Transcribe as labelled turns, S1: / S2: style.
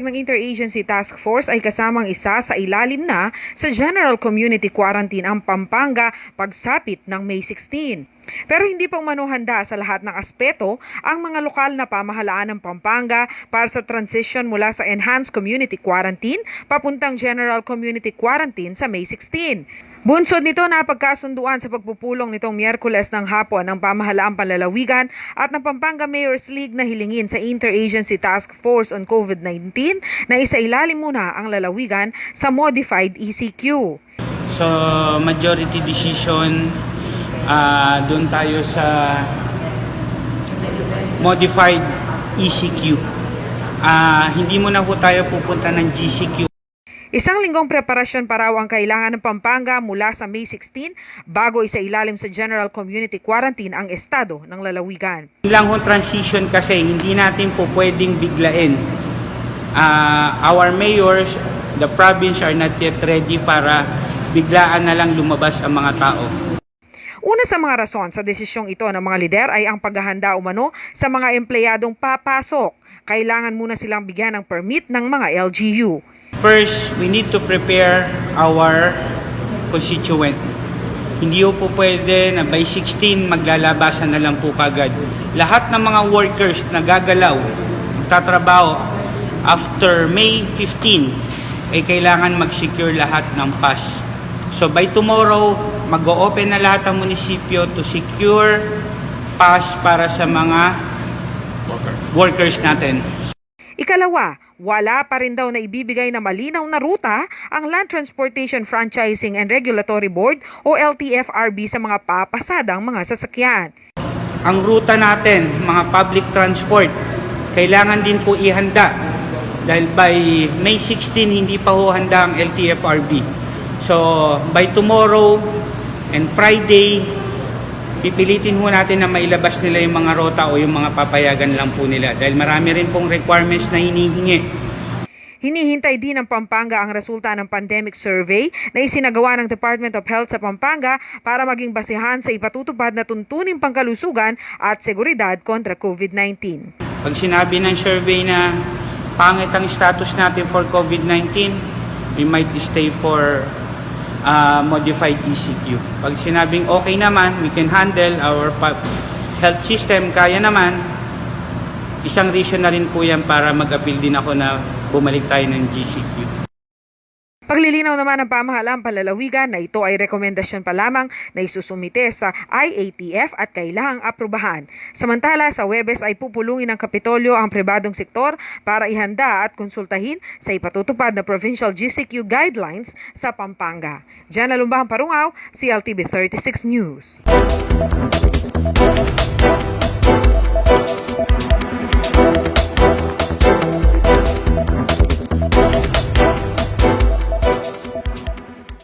S1: ng Interagency Task Force ay kasamang isa sa ilalim na sa General Community Quarantine ang Pampanga pagsapit ng May 16. Pero hindi pa umano handa sa lahat ng aspeto ang mga lokal na pamahalaan ng Pampanga para sa transition mula sa Enhanced Community Quarantine papuntang General Community Quarantine sa May 16. Bunsod nito na pagkasunduan sa pagpupulong nitong Miyerkules ng hapon ng pamahalaang panlalawigan at ng Pampanga Mayor's League na hilingin sa Interagency Task Force on COVID-19 na isailalim muna ang lalawigan sa Modified ECQ.
S2: So, majority decision, doon tayo sa Modified ECQ. Hindi muna po tayo pupunta ng GCQ.
S1: Isang linggong preparasyon pa raw ang kailangan ng Pampanga mula sa May 16 bago isailalim sa General Community Quarantine ang estado ng lalawigan.
S2: Lang hong transition kasi hindi natin po pwedeng biglain. Our mayors, the province are not yet ready para biglaan na lang lumabas ang mga tao.
S1: Una sa mga rason sa desisyong ito ng mga lider ay ang paghahanda umano sa mga empleyadong papasok. Kailangan muna silang bigyan ng permit ng mga LGU.
S2: First, we need to prepare our constituent. Hindi po pwede na by 16 maglalabasan na lang po kagad. Lahat ng mga workers na gagalaw, tatrabaho after May 15 ay kailangan mag-secure lahat ng pass. So by tomorrow, mag-o-open na lahat ang munisipyo to secure pass para sa mga workers natin.
S1: Ikalawa, wala pa rin daw na ibibigay na malinaw na ruta ang Land Transportation Franchising and Regulatory Board o LTFRB sa mga papasadang mga sasakyan.
S2: Ang ruta natin, mga public transport, kailangan din po ihanda dahil by May 16 hindi pa ho handa ang LTFRB. So by tomorrow and Friday, pipilitin ho natin na mailabas nila yung mga rota o yung mga papayagan lang po nila dahil marami rin pong requirements na hinihingi.
S1: Hinihintay din ng Pampanga ang resulta ng pandemic survey na isinagawa ng Department of Health sa Pampanga para maging basihan sa ipatutupad na tuntuning pangkalusugan at seguridad kontra COVID-19.
S2: Pag sinabi ng survey na pangit ang status natin for COVID-19, we might stay for Modified ECQ. Pag sinabing okay naman, we can handle our health system, kaya naman, isang reason na rin po yan para mag-appeal din ako na bumalik tayo ng GCQ.
S1: Paglilinaw naman ng pamahalaang panlalawigan na ito ay rekomendasyon pa lamang na isusumite sa IATF at kailangang aprubahan. Samantala, sa Huwebes ay pupulungin ng Kapitolyo ang pribadong sektor para ihanda at konsultahin sa ipatutupad na Provincial GCQ Guidelines sa Pampanga. Diyan Lumbahan Parungaw, CLTV 36 News.